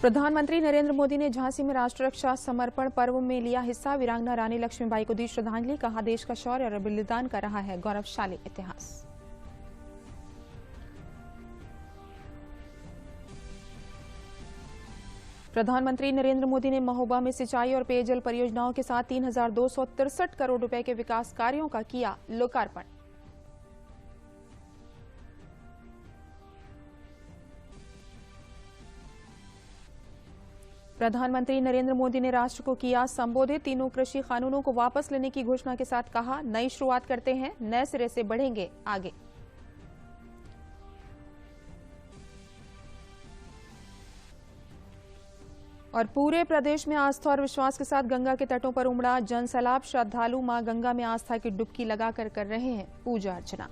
प्रधानमंत्री नरेंद्र मोदी ने झांसी में राष्ट्र रक्षा समर्पण पर्व में लिया हिस्सा। वीरांगना रानी लक्ष्मीबाई को दी श्रद्धांजलि। कहा, देश का शौर्य और बलिदान का रहा है गौरवशाली इतिहास। प्रधानमंत्री नरेंद्र मोदी ने महोबा में सिंचाई और पेयजल परियोजनाओं के साथ 3,263 करोड़ रुपए के विकास कार्यों का किया लोकार्पण। प्रधानमंत्री नरेंद्र मोदी ने राष्ट्र को किया संबोधित। तीनों कृषि कानूनों को वापस लेने की घोषणा के साथ कहा, नई शुरुआत करते हैं, नए सिरे से बढ़ेंगे आगे। और पूरे प्रदेश में आस्था और विश्वास के साथ गंगा के तटों पर उमड़ा जन सैलाब। श्रद्धालु मां गंगा में आस्था की डुबकी लगाकर कर रहे हैं पूजा अर्चना।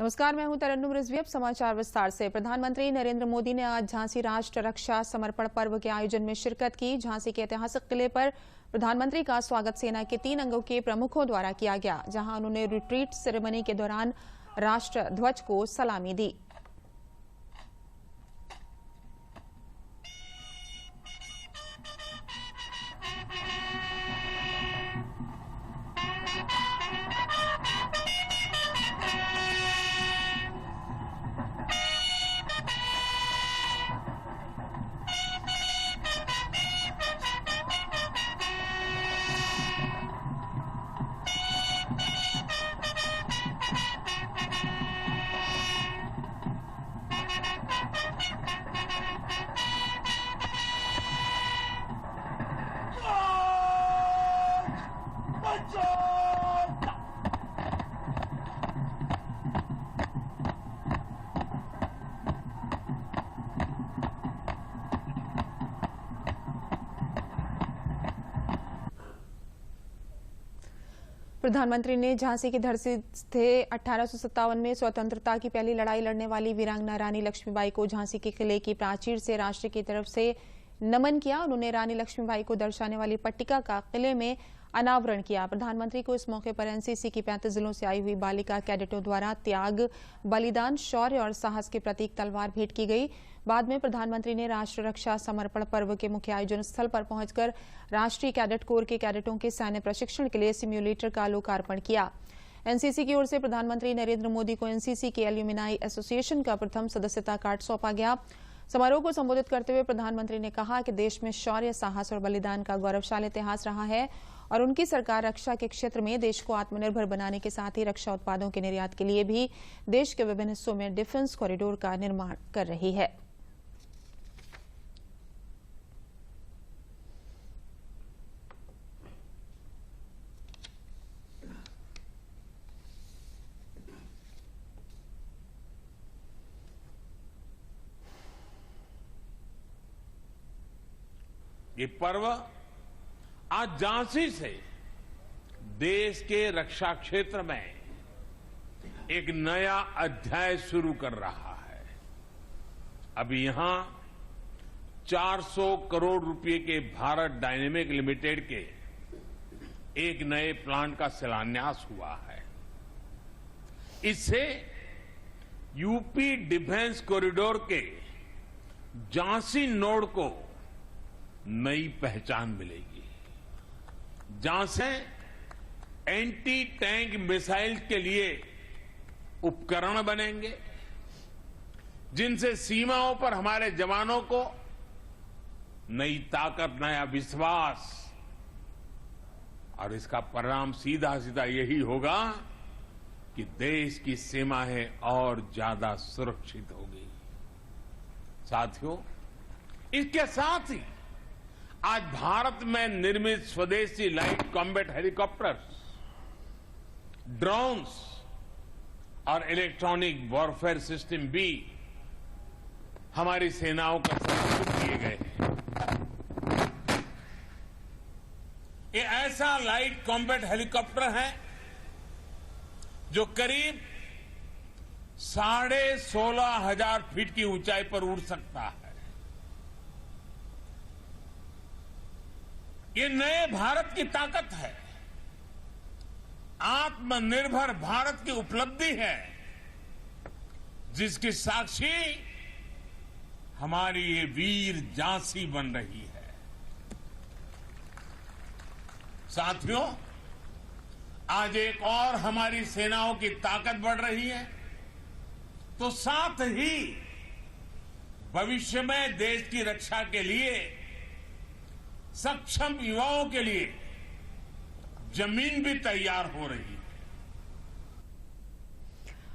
नमस्कार, मैं हूं तरन्नुम रिजवी। अब समाचार विस्तार से। प्रधानमंत्री नरेंद्र मोदी ने आज झांसी राष्ट्र रक्षा समर्पण पर्व के आयोजन में शिरकत की। झांसी के ऐतिहासिक किले पर प्रधानमंत्री का स्वागत सेना के 3 अंगों के प्रमुखों द्वारा किया गया, जहां उन्होंने रिट्रीट सेरेमनी के दौरान राष्ट्र ध्वज को सलामी दी। प्रधानमंत्री ने झांसी की धरती से 1857 में स्वतंत्रता की पहली लड़ाई लड़ने वाली वीरांगना रानी लक्ष्मीबाई को झांसी के किले की प्राचीर से राष्ट्र की तरफ से नमन किया। उन्होंने रानी लक्ष्मीबाई को दर्शाने वाली पट्टिका का किले में अनावरण किया। प्रधानमंत्री को इस मौके पर एनसीसी की 35 जिलों से आई हुई बालिका कैडेटों द्वारा त्याग, बलिदान, शौर्य और साहस के प्रतीक तलवार भेंट की गई। बाद में प्रधानमंत्री ने राष्ट्र रक्षा समर्पण पर्व के मुख्य आयोजन स्थल पर पहुंचकर राष्ट्रीय कैडेट कोर के कैडेटों के सैन्य प्रशिक्षण के लिए सिम्युलेटर का लोकार्पण किया। एनसीसी की ओर से प्रधानमंत्री नरेंद्र मोदी को एनसीसी के एल्यूमिनाई एसोसिएशन का प्रथम सदस्यता कार्ड सौंपा गया। समारोह को संबोधित करते हुए प्रधानमंत्री ने कहा कि देश में शौर्य, साहस और बलिदान का गौरवशाली इतिहास रहा है और उनकी सरकार रक्षा के क्षेत्र में देश को आत्मनिर्भर बनाने के साथ ही रक्षा उत्पादों के निर्यात के लिए भी देश के विभिन्न हिस्सों में डिफेंस कॉरिडोर का निर्माण कर रही है। ये पर्व आज झांसी से देश के रक्षा क्षेत्र में एक नया अध्याय शुरू कर रहा है। अभी यहां 400 करोड़ रुपए के भारत डायनेमिक लिमिटेड के एक नए प्लांट का शिलान्यास हुआ है। इससे यूपी डिफेंस कॉरिडोर के झांसी नोड को नई पहचान मिलेगी। जहां से एंटी टैंक मिसाइल के लिए उपकरण बनेंगे, जिनसे सीमाओं पर हमारे जवानों को नई ताकत, नया विश्वास, और इसका परिणाम सीधा सीधा यही होगा कि देश की सीमाएं और ज्यादा सुरक्षित होगी। साथियों, इसके साथ ही आज भारत में निर्मित स्वदेशी लाइट कॉम्बैट हेलीकॉप्टर्स, ड्रोन्स और इलेक्ट्रॉनिक वॉरफेयर सिस्टम भी हमारी सेनाओं को समर्पित किए गए हैं। ये ऐसा लाइट कॉम्बैट हेलीकॉप्टर है जो करीब 16,500 फीट की ऊंचाई पर उड़ सकता है। ये नए भारत की ताकत है, आत्मनिर्भर भारत की उपलब्धि है। जिसकी साक्षी हमारी ये वीर झांसी बन रही है। साथियों, आज एक और हमारी सेनाओं की ताकत बढ़ रही है, तो साथ ही भविष्य में देश की रक्षा के लिए सक्षम युवाओं के लिए जमीन भी तैयार हो रही है।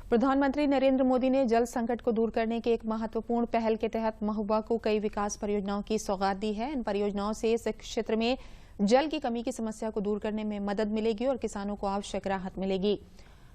प्रधानमंत्री नरेंद्र मोदी ने जल संकट को दूर करने के एक महत्वपूर्ण पहल के तहत महोबा को कई विकास परियोजनाओं की सौगात दी है। इन परियोजनाओं से इस क्षेत्र में जल की कमी की समस्या को दूर करने में मदद मिलेगी और किसानों को आवश्यक राहत मिलेगी।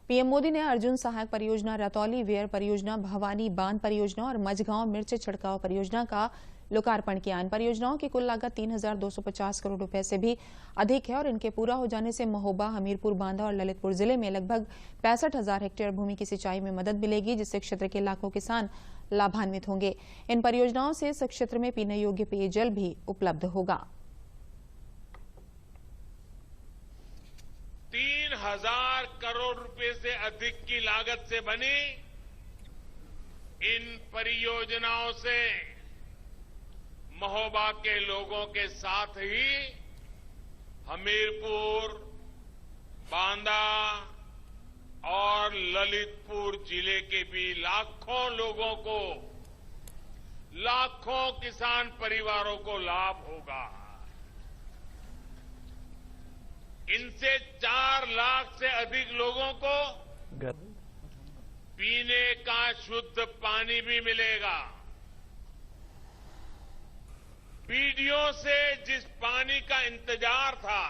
पीएम मोदी ने अर्जुन सहायक परियोजना, रतौली वेयर परियोजना, भवानी बांध परियोजना और मझगांव मिर्च छिड़काव परियोजना का लोकार्पण किया। इन परियोजनाओं की कुल लागत 3,250 करोड़ रुपए से भी अधिक है और इनके पूरा हो जाने से महोबा, हमीरपुर, बांदा और ललितपुर जिले में लगभग 65,000 हेक्टेयर भूमि की सिंचाई में मदद मिलेगी, जिससे क्षेत्र के लाखों किसान लाभान्वित होंगे। इन परियोजनाओं से इस क्षेत्र में पीने योग्य पेयजल भी उपलब्ध होगा। 3,000 करोड़ रुपए से अधिक की लागत से बनी इन परियोजनाओं से महोबा के लोगों के साथ ही हमीरपुर, बांदा और ललितपुर जिले के भी लाखों लोगों को, लाखों किसान परिवारों को लाभ होगा। इनसे 4 लाख से अधिक लोगों को पीने का शुद्ध पानी भी मिलेगा। पीढ़ियों से जिस पानी का इंतजार था,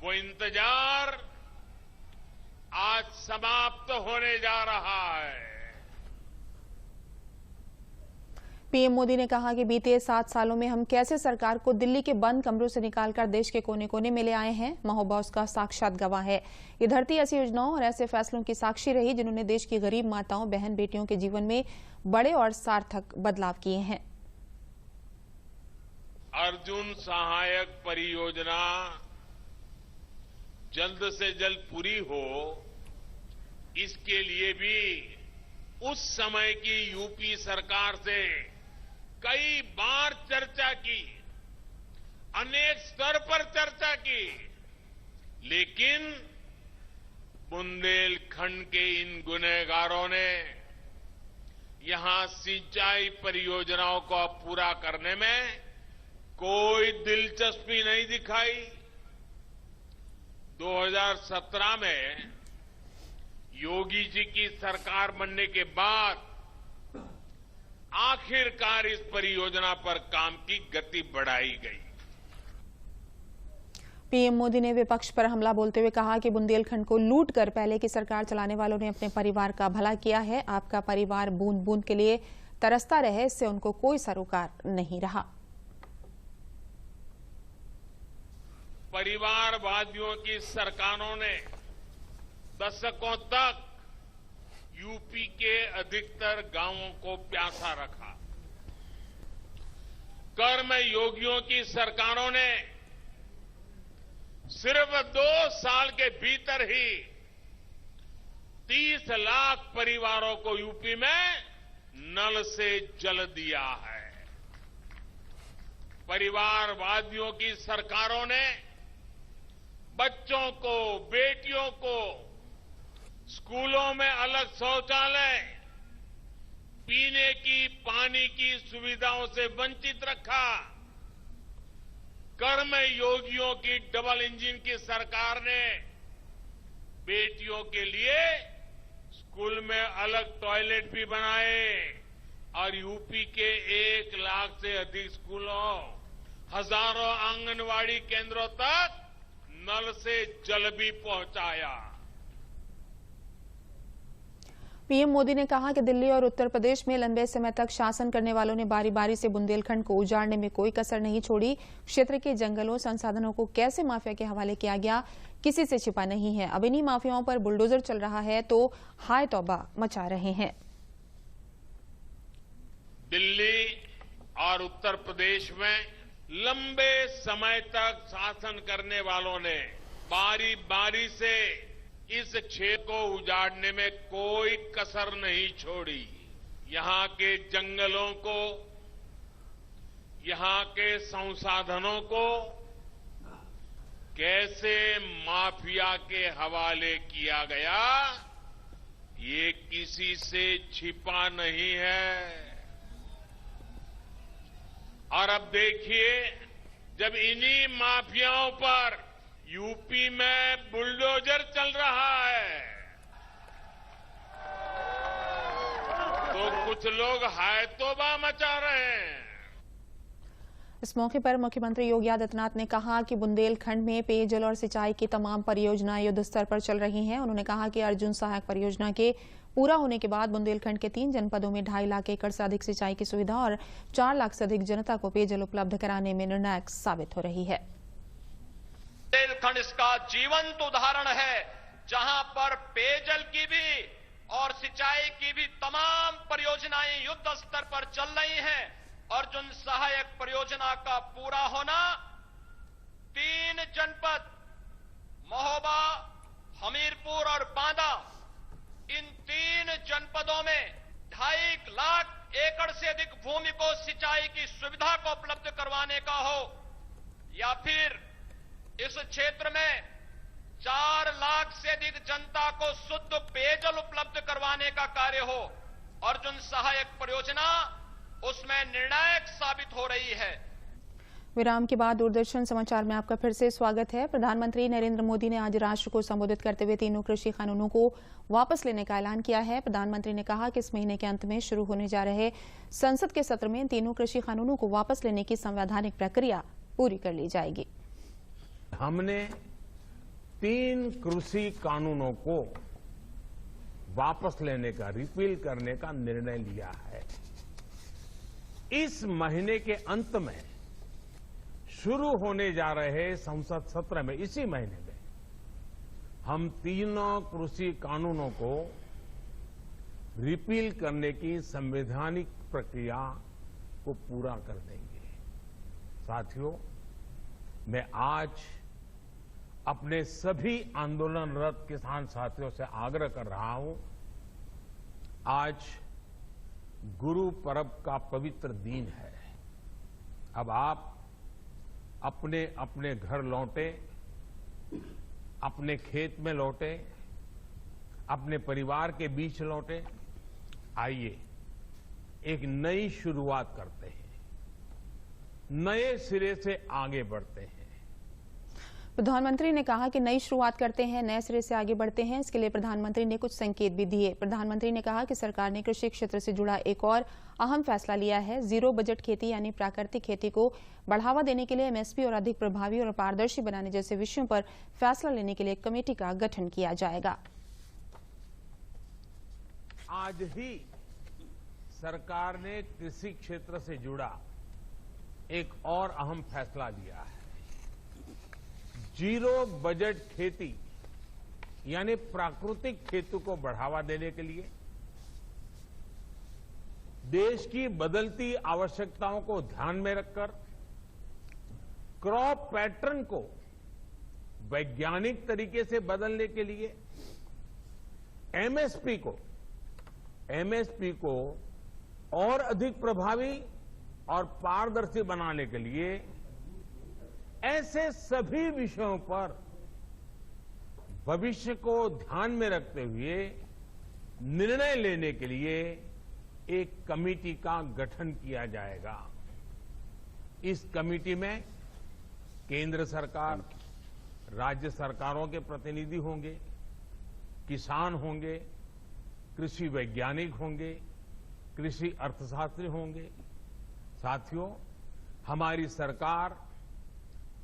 वो इंतजार आज समाप्त होने जा रहा है। पीएम मोदी ने कहा कि बीते 7 सालों में हम कैसे सरकार को दिल्ली के बंद कमरों से निकालकर देश के कोने कोने में ले आए हैं। महोबा उसका साक्षात गवाह है। ये धरती ऐसी योजनाओं और ऐसे फैसलों की साक्षी रही जिन्होंने देश की गरीब माताओं, बहन बेटियों के जीवन में बड़े और सार्थक बदलाव किए हैं। अर्जुन सहायक परियोजना जल्द से जल्द पूरी हो, इसके लिए भी उस समय की यूपी सरकार से कई बार चर्चा की, अनेक स्तर पर चर्चा की, लेकिन बुंदेलखंड के इन गुनहगारों ने यहां सिंचाई परियोजनाओं को पूरा करने में कोई दिलचस्पी नहीं दिखाई। 2017 में योगी जी की सरकार बनने के बाद आखिरकार इस परियोजना पर काम की गति बढ़ाई गई। पीएम मोदी ने विपक्ष पर हमला बोलते हुए कहा कि बुंदेलखंड को लूट कर पहले की सरकार चलाने वालों ने अपने परिवार का भला किया है। आपका परिवार बूंद बूंद के लिए तरसता रहे, इससे उनको कोई सरोकार नहीं रहा। परिवारवादियों की सरकारों ने दशकों तक यूपी के अधिकतर गांवों को प्यासा रखा। कर्म योगियों की सरकारों ने सिर्फ 2 साल के भीतर ही 30 लाख परिवारों को यूपी में नल से जल दिया है। परिवारवादियों की सरकारों ने बच्चों को, बेटियों को स्कूलों में अलग शौचालय, पीने की पानी की सुविधाओं से वंचित रखा। कर्म योगियों की डबल इंजन की सरकार ने बेटियों के लिए स्कूल में अलग टॉयलेट भी बनाए और यूपी के 1 लाख से अधिक स्कूलों, हजारों आंगनवाड़ी केंद्रों तक नल से जल भी पहुंचाया। पीएम मोदी ने कहा कि दिल्ली और उत्तर प्रदेश में लंबे समय तक शासन करने वालों ने बारी बारी से बुंदेलखंड को उजाड़ने में कोई कसर नहीं छोड़ी। क्षेत्र के जंगलों, संसाधनों को कैसे माफिया के हवाले किया गया, किसी से छिपा नहीं है। अब इन्हीं माफियाओं पर बुलडोजर चल रहा है तो हाय तौबा मचा रहे हैं। दिल्ली और उत्तर प्रदेश में लंबे समय तक शासन करने वालों ने बारी बारी से इस क्षेत्र को उजाड़ने में कोई कसर नहीं छोड़ी। यहां के जंगलों को, यहां के संसाधनों को कैसे माफिया के हवाले किया गया, ये किसी से छिपा नहीं है। और अब देखिए, जब इन्हीं माफियाओं पर यूपी में बुलडोजर चल रहा है, तो कुछ लोग हाय तौबा मचा रहे हैं। इस मौके पर मुख्यमंत्री योगी आदित्यनाथ ने कहा कि बुंदेलखंड में पेयजल और सिंचाई की तमाम परियोजनाएं युद्ध स्तर पर चल रही हैं। उन्होंने कहा कि अर्जुन सहायक परियोजना के पूरा होने के बाद बुंदेलखंड के 3 जनपदों में 2.5 लाख एकड़ से अधिक सिंचाई की सुविधा और 4 लाख से अधिक जनता को पेयजल उपलब्ध कराने में निर्णायक साबित हो रही है। बुंदेलखंड इसका जीवंत उदाहरण है, जहां पर पेयजल की भी और सिंचाई की भी तमाम परियोजनाएं युद्ध स्तर पर चल रही हैं। अर्जुन सहायक परियोजना का पूरा होना 3 जनपद महोबा, हमीरपुर और बांदा, इन 3 जनपदों में 2.5 लाख एकड़ से अधिक भूमि को सिंचाई की सुविधा को उपलब्ध करवाने का हो, या फिर इस क्षेत्र में 4 लाख से अधिक जनता को शुद्ध पेयजल उपलब्ध करवाने का कार्य हो, अर्जुन सहायक परियोजना उसमें निर्णायक साबित हो रही है। विराम के बाद दूरदर्शन समाचार में आपका फिर से स्वागत है। प्रधानमंत्री नरेंद्र मोदी ने आज राष्ट्र को संबोधित करते हुए तीनों कृषि कानूनों को वापस लेने का ऐलान किया है। प्रधानमंत्री ने कहा कि इस महीने के अंत में शुरू होने जा रहे संसद के सत्र में इन तीनों कृषि कानूनों को वापस लेने की संवैधानिक प्रक्रिया पूरी कर ली जाएगी। हमने 3 कृषि कानूनों को वापस लेने का, रिपील करने का निर्णय लिया है। इस महीने के अंत में शुरू होने जा रहे संसद सत्र में, इसी महीने में, हम तीनों कृषि कानूनों को रिपील करने की संवैधानिक प्रक्रिया को पूरा कर देंगे। साथियों, मैं आज अपने सभी आंदोलनरत किसान साथियों से आग्रह कर रहा हूं, आज गुरु पर्व का पवित्र दिन है। अब आप अपने अपने घर लौटे, अपने खेत में लौटे, अपने परिवार के बीच लौटे। आइए एक नई शुरुआत करते हैं, नए सिरे से आगे बढ़ते हैं। प्रधानमंत्री ने कहा कि नई शुरुआत करते हैं, नए सिरे से आगे बढ़ते हैं। इसके लिए प्रधानमंत्री ने कुछ संकेत भी दिए। प्रधानमंत्री ने कहा कि सरकार ने कृषि क्षेत्र से जुड़ा एक और अहम फैसला लिया है। जीरो बजट खेती यानी प्राकृतिक खेती को बढ़ावा देने के लिए एमएसपी और अधिक प्रभावी और पारदर्शी बनाने जैसे विषयों पर फैसला लेने के लिए एक कमेटी का गठन किया जाएगा। आज ही सरकार ने कृषि क्षेत्र से जुड़ा एक और अहम फैसला लिया है। जीरो बजट खेती यानी प्राकृतिक खेती को बढ़ावा देने के लिए देश की बदलती आवश्यकताओं को ध्यान में रखकर क्रॉप पैटर्न को वैज्ञानिक तरीके से बदलने के लिए एमएसपी को और अधिक प्रभावी और पारदर्शी बनाने के लिए ऐसे सभी विषयों पर भविष्य को ध्यान में रखते हुए निर्णय लेने के लिए एक कमेटी का गठन किया जाएगा। इस कमेटी में केंद्र सरकार, राज्य सरकारों के प्रतिनिधि होंगे, किसान होंगे, कृषि वैज्ञानिक होंगे, कृषि अर्थशास्त्री होंगे। साथियों, हमारी सरकार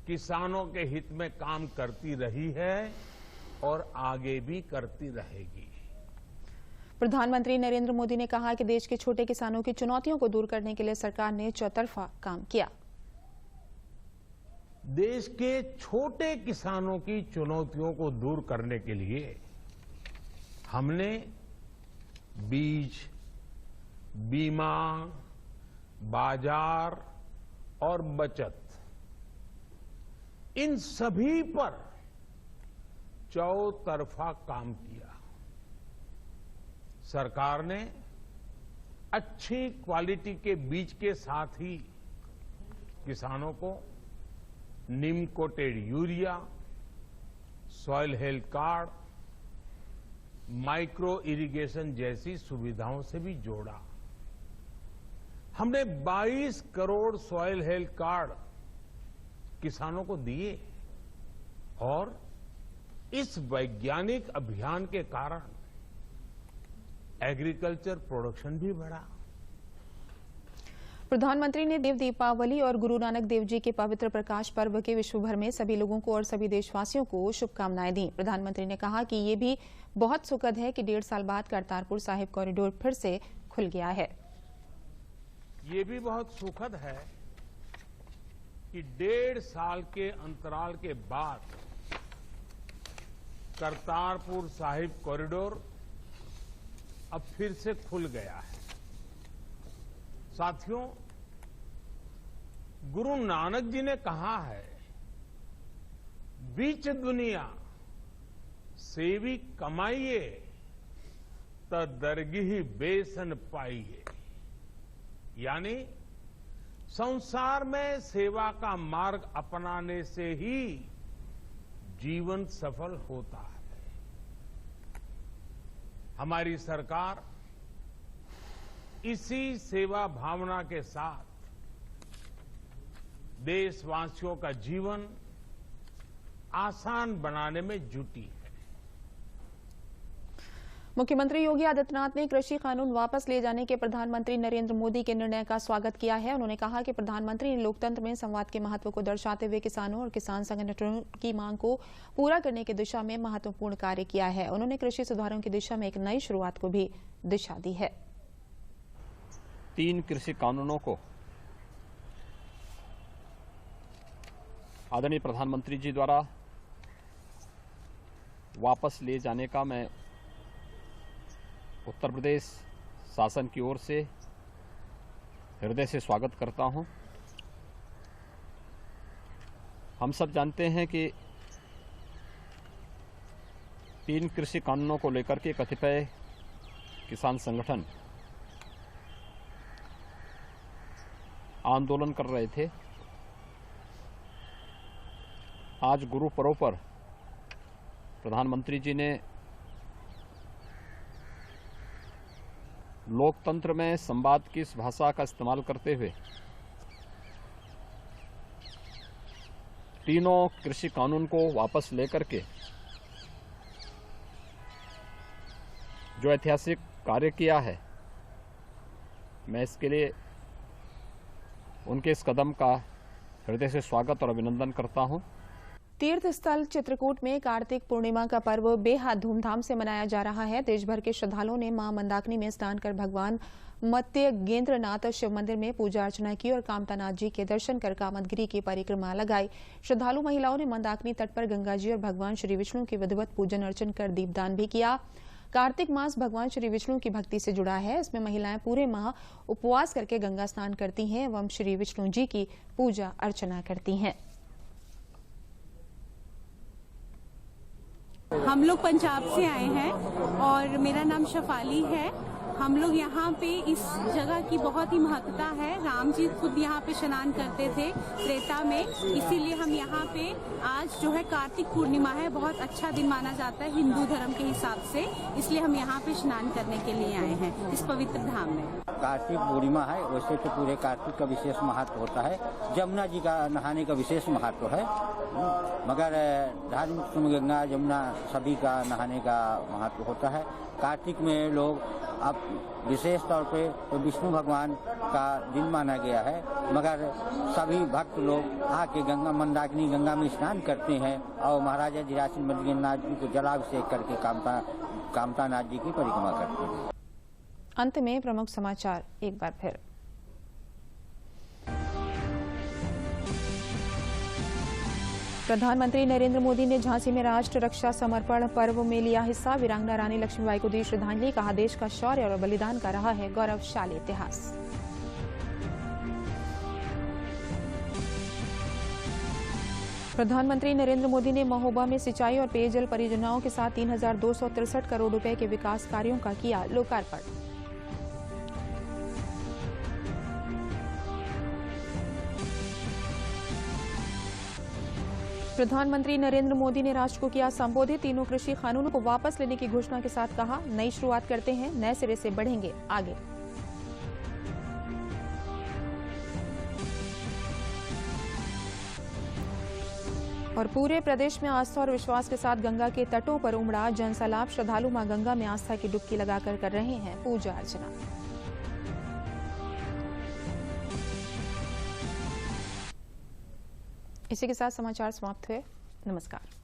किसानों के हित में काम करती रही है और आगे भी करती रहेगी। प्रधानमंत्री नरेंद्र मोदी ने कहा कि देश के छोटे किसानों की चुनौतियों को दूर करने के लिए सरकार ने चौतरफा काम किया। देश के छोटे किसानों की चुनौतियों को दूर करने के लिए हमने बीज, बीमा, बाजार और बचत, इन सभी पर चौतरफा काम किया। सरकार ने अच्छी क्वालिटी के बीज के साथ ही किसानों को neem coated urea, soil health card, micro irrigation जैसी सुविधाओं से भी जोड़ा। हमने 22 करोड़ सॉइल हेल्थ कार्ड किसानों को दिए और इस वैज्ञानिक अभियान के कारण एग्रीकल्चर प्रोडक्शन भी बढ़ा। प्रधानमंत्री ने देव दीपावली और गुरु नानक देव जी के पवित्र प्रकाश पर्व के विश्व भर में सभी लोगों को और सभी देशवासियों को शुभकामनाएं दी। प्रधानमंत्री ने कहा कि ये भी बहुत सुखद है कि 1.5 साल बाद करतारपुर साहिब कॉरिडोर फिर से खुल गया है। ये भी बहुत सुखद है कि 1.5 साल के अंतराल के बाद करतारपुर साहिब कॉरिडोर अब फिर से खुल गया है। साथियों, गुरु नानक जी ने कहा है, बीच दुनिया सेवी कमाइए त दरगिही बेसन पाइए। यानी संसार में सेवा का मार्ग अपनाने से ही जीवन सफल होता है। हमारी सरकार इसी सेवा भावना के साथ देशवासियों का जीवन आसान बनाने में जुटी है। मुख्यमंत्री योगी आदित्यनाथ ने कृषि कानून वापस ले जाने के प्रधानमंत्री नरेंद्र मोदी के निर्णय का स्वागत किया है। उन्होंने कहा कि प्रधानमंत्री ने लोकतंत्र में संवाद के महत्व को दर्शाते हुए किसानों और किसान संगठनों की मांग को पूरा करने की दिशा में महत्वपूर्ण कार्य किया है। उन्होंने कृषि सुधारों की दिशा में एक नई शुरुआत को भी दिशा दी है। 3 कृषि कानूनों को आदरणीय प्रधानमंत्री जी द्वारा वापस ले जाने का मैं उत्तर प्रदेश शासन की ओर से हृदय से स्वागत करता हूं। हम सब जानते हैं कि 3 कृषि कानूनों को लेकर के कतिपय किसान संगठन आंदोलन कर रहे थे। आज गुरु पर्व पर प्रधानमंत्री जी ने लोकतंत्र में संवाद की इस भाषा का इस्तेमाल करते हुए तीनों कृषि कानून को वापस लेकर के जो ऐतिहासिक कार्य किया है, मैं इसके लिए उनके इस कदम का हृदय से स्वागत और अभिनंदन करता हूं। तीर्थ स्थल चित्रकूट में कार्तिक पूर्णिमा का पर्व बेहद धूमधाम से मनाया जा रहा है। देश भर के श्रद्धालुओं ने मां मंदाकिनी में स्नान कर भगवान मत्स्यगेंद्रनाथ शिव मंदिर में पूजा अर्चना की और कामतानाथ जी के दर्शन कर कामदगिरी की परिक्रमा लगाई। श्रद्धालु महिलाओं ने मंदाकिनी तट पर गंगा जी और भगवान श्री विष्णु की विधिवत पूजन अर्चन कर दीपदान भी किया। कार्तिक मास भगवान श्री विष्णु की भक्ति से जुड़ा है। इसमें महिलाएं पूरे माह उपवास करके गंगा स्नान करती हैं एवं श्री विष्णु जी की पूजा अर्चना करती हैं। हम लोग पंजाब से आए हैं और मेरा नाम शफाली है। हम लोग यहाँ पे इस जगह की बहुत ही महत्ता है। राम जी खुद यहाँ पे स्नान करते थे त्रेता में, इसीलिए हम यहाँ पे आज जो है कार्तिक पूर्णिमा है, बहुत अच्छा दिन माना जाता है हिंदू धर्म के हिसाब से, इसलिए हम यहाँ पे स्नान करने के लिए आए हैं इस पवित्र धाम में। कार्तिक पूर्णिमा है, वैसे तो पूरे कार्तिक का विशेष महत्व होता है। जमुना जी का नहाने का विशेष महत्व है, मगर धार्मिक गंगा जमुना सभी का नहाने का महत्व होता है। कार्तिक में लोग अब विशेष तौर पे तो विष्णु भगवान का दिन माना गया है, मगर सभी भक्त लोग आके गंगा मंदाकिनी गंगा में स्नान करते हैं और महाराजा धीराज मत्स्यगेंद्रनाथ जी को जलाभिषेक करके कामतानाथ जी की परिक्रमा करते हैं। अंत में प्रमुख समाचार एक बार फिर। प्रधानमंत्री नरेंद्र मोदी ने झांसी में राष्ट्र रक्षा समर्पण पर्व में लिया हिस्सा। वीरांगना रानी लक्ष्मीबाई को दी श्रद्धांजलि। कहा, देश का शौर्य और बलिदान का रहा है गौरवशाली इतिहास। प्रधानमंत्री नरेंद्र मोदी ने महोबा में सिंचाई और पेयजल परियोजनाओं के साथ 3,263 करोड़ रुपए के विकास कार्यों का किया लोकार्पण। प्रधानमंत्री नरेंद्र मोदी ने राष्ट्र को किया संबोधित। तीनों कृषि कानूनों को वापस लेने की घोषणा के साथ कहा, नई शुरुआत करते हैं, नए सिरे से बढ़ेंगे आगे। और पूरे प्रदेश में आस्था और विश्वास के साथ गंगा के तटों पर उमड़ा जनसैलाब। श्रद्धालु मां गंगा में आस्था की डुबकी लगाकर कर रहे हैं पूजा अर्चना। इसी के साथ समाचार समाप्त हुए। नमस्कार।